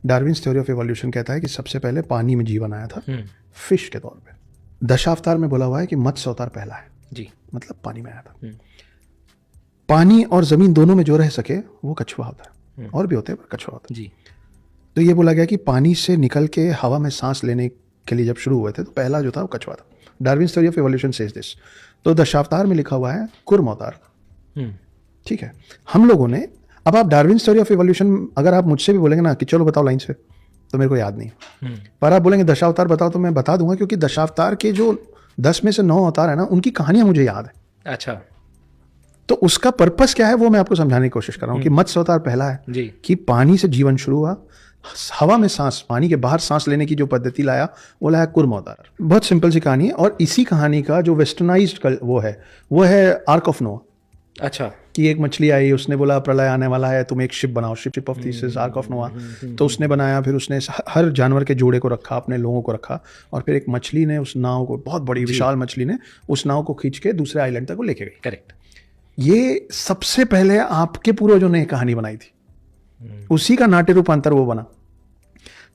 Darwin's theory of evolution कहता है कि सबसे पहले पानी में जीवन आया था, फिश के तौर पे। दशावतार में बोला हुआ है कि मत्स्य अवतार पहला है जी, मतलब पानी में आया था। पानी और जमीन दोनों में जो रह सके वो कछुआ होता है, और भी होते हैं पर कछुआ होता है जी। तो ये बोला गया कि पानी से निकल के हवा में सांस लेने के लिए जब शुरू हुए थे तो पहला जो था वो कछुआ था। Darwin's theory of evolution says this. तो दशावतार में लिखा हुआ है कुर्म अवतार, ठीक है। हम लोगों ने, अब आप डार्विन्स थ्योरी ऑफ एवोल्यूशन अगर आप मुझसे भी बोलेंगे ना कि चलो बताओ लाइन से, तो मेरे को याद नहीं, पर आप बोलेंगे दशावतार बताओ तो मैं बता दूंगा, क्योंकि दशावतार के जो 10 में से 9 अवतार है ना, उनकी कहानियां मुझे याद है। अच्छा, तो उसका पर्पस क्या है वो मैं आपको समझाने की कोशिश कर रहा हूँ कि मत्स्य अवतार पहला है जी, कि पानी से जीवन शुरू हुआ, हवा में सांस, पानी के बाहर सांस लेने की जो पद्धति लाया वो लाया कुर्म अवतार। बहुत सिंपल सी कहानी है, और इसी कहानी का जो वेस्टर्नाइज्ड वो है आर्क ऑफ नोआ। अच्छा, कि एक मछली आई, उसने बोला प्रलय आने वाला है, तुम एक शिप बनाओ, ship of thesis, arc of नोआ। तो उसने बनाया, फिर उसने हर जानवर के जोड़े को रखा, अपने लोगों को रखा, और फिर एक मछली ने उस नाव को, बहुत बड़ी विशाल मछली ने उस नाव को खींच के दूसरे आइलैंड तक वो लेके गई। करेक्ट। ये सबसे पहले आपके पूर्वजों ने कहानी बनाई थी, उसी का नाट्य रूपांतर वो बना।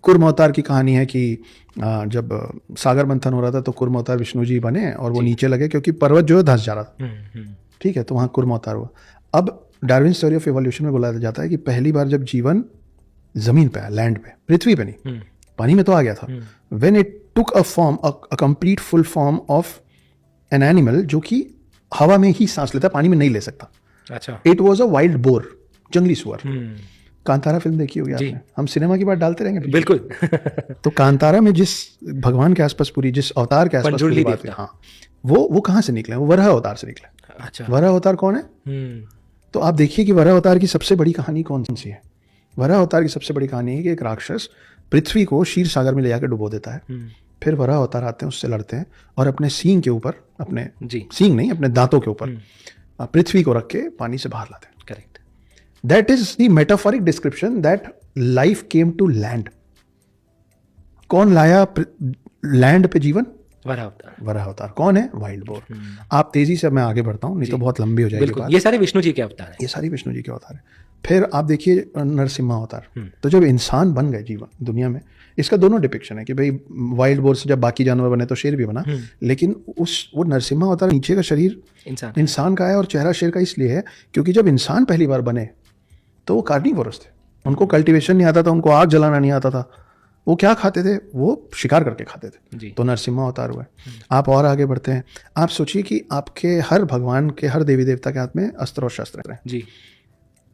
कुर्म अवतार की कहानी है कि जब सागर मंथन हो रहा था तो कुर्म अवतार विष्णु जी बने और वो नीचे लगे क्योंकि पर्वत जो है धंस जा रहा था, ठीक है, तो वहाँ कुर्म अवतार हुआ। अब डार्विन्स थ्योरी ऑफ एवोल्यूशन में बोला जाता है कि पहली बार जब जीवन जमीन पे आया, लैंड पे, पृथ्वी पे नहीं, पानी में तो आ गया था, when it took a form, a complete full form of an animal जो कि हवा में ही सांस लेता है, पानी में नहीं ले सकता। अच्छा, it was a wild boar, जंगली सुअर। कांतारा फिल्म देखी होगी आपने, हम सिनेमा की बात डालते रहेंगे बिल्कुल। तो कांतारा में जिस भगवान के आसपास पूरी, जिस अवतार के आसपास पूरी बात है, हाँ, वो कहाँ से निकले? वो वराह अवतार से निकले। अच्छा, वराह अवतार कौन है? तो आप देखिए कि वराह अवतार की सबसे बड़ी कहानी कौन सी है। वराह अवतार की सबसे बड़ी कहानी है कि एक राक्षस पृथ्वी को क्षीर सागर में ले जाकर डुबो देता है, फिर वराह अवतार आते हैं, उससे लड़ते हैं, और अपने सींग के ऊपर, अपने सींग नहीं, अपने दांतों के ऊपर पृथ्वी को रख के पानी से बाहर लाते हैं। Correct. That is the metaphoric description that life came to land. कौन लाया लैंड पे जीवन? वराह अवतार। वराह अवतार कौन है? Wild boar. आप तेजी से, मैं आगे बढ़ता हूँ नहीं तो बहुत लंबी हो जाएगी बात। ये सारे विष्णु जी के अवतार हैं। ये सारी विष्णु जी के अवतार है। फिर आप देखिए नरसिम्हा अवतार। तो जब इंसान बन गए जीवन दुनिया में, इसका दोनों डिपिक्शन है कि भाई वाइल्ड बोर से जब बाकी जानवर बने तो शेर भी बना, लेकिन वो नरसिम्हा अवतार नीचे का शरीर इंसान का है और चेहरा शेर का इसलिए है क्योंकि जब इंसान पहली बार बने तो वो कार्निवोरस थे, उनको कल्टीवेशन नहीं आता था, उनको आग जलाना नहीं आता था, वो क्या खाते थे? वो शिकार करके खाते थे। तो नरसिम्हा अवतार हुआ। आप और आगे बढ़ते हैं, आप सोचिए कि आपके हर भगवान के, हर देवी देवता के हाथ में अस्त्र और शस्त्र हैं जी।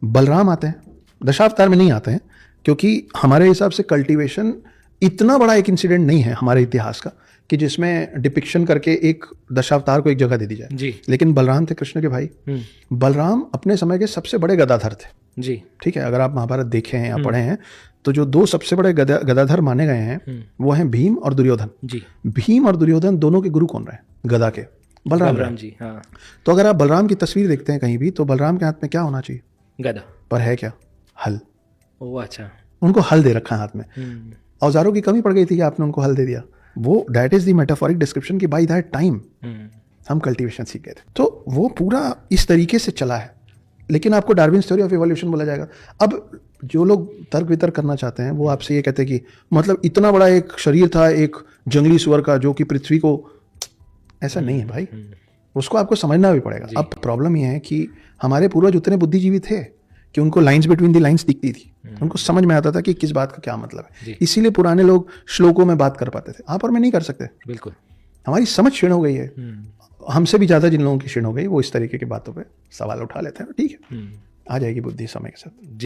बलराम आते हैं, दशावतार में नहीं आते हैं क्योंकि हमारे हिसाब से कल्टीवेशन इतना बड़ा एक इंसिडेंट नहीं है हमारे इतिहास का कि जिसमें डिपिक्शन करके एक दशावतार को एक जगह दे दी जाए जी। लेकिन बलराम थे कृष्ण के भाई। बलराम अपने समय के सबसे बड़े गदाधर थे जी, ठीक है। अगर आप महाभारत देखे हैं या पढ़े हैं तो जो दो सबसे बड़े गदाधर माने गए हैं वो हैं भीम और दुर्योधन जी। भीम और दुर्योधन दोनों के गुरु कौन रहे? गदा के बलराम जी। हाँ। तो अगर आप बलराम की तस्वीर देखते हैं कहीं भी तो बलराम के हाथ में क्या होना चाहिए? गदा। पर है क्या? हल। ओह अच्छा, उनको हल दे रखा है हाथ में। औजारों की कमी पड़ गई थी कि आपने उनको हल दे दिया। वो that is the metaphoric description कि बाय दैट टाइम हम कल्टीवेशन सीख गए थे। तो वो पूरा इस तरीके से चला है, लेकिन आपको डार्विन्स थ्योरी ऑफ एवोल्यूशन बोला जाएगा। अब जो लोग तर्क वितर्क करना चाहते हैं वो आपसे ये कहते हैं कि मतलब इतना बड़ा एक शरीर था एक जंगली सुअर का जो कि पृथ्वी को, ऐसा नहीं है भाई, उसको आपको समझना भी पड़ेगा। अब प्रॉब्लम ये है कि हमारे पूर्वज उतने बुद्धिजीवी थे कि उनको लाइंस बिटवीन दी लाइंस दिखती थी, उनको समझ में आता था कि किस बात का क्या मतलब है। इसीलिए पुराने लोग श्लोकों में बात कर पाते थे, आप और मैं नहीं कर सकते। बिल्कुल, हमारी समझ क्षीण हो गई है, हमसे भी ज्यादा जिन लोगों की क्षीण हो गई वो इस तरीके की बातों पे सवाल उठा लेते हैं। ठीक है, आ जाएगी बुद्धि समय के साथ।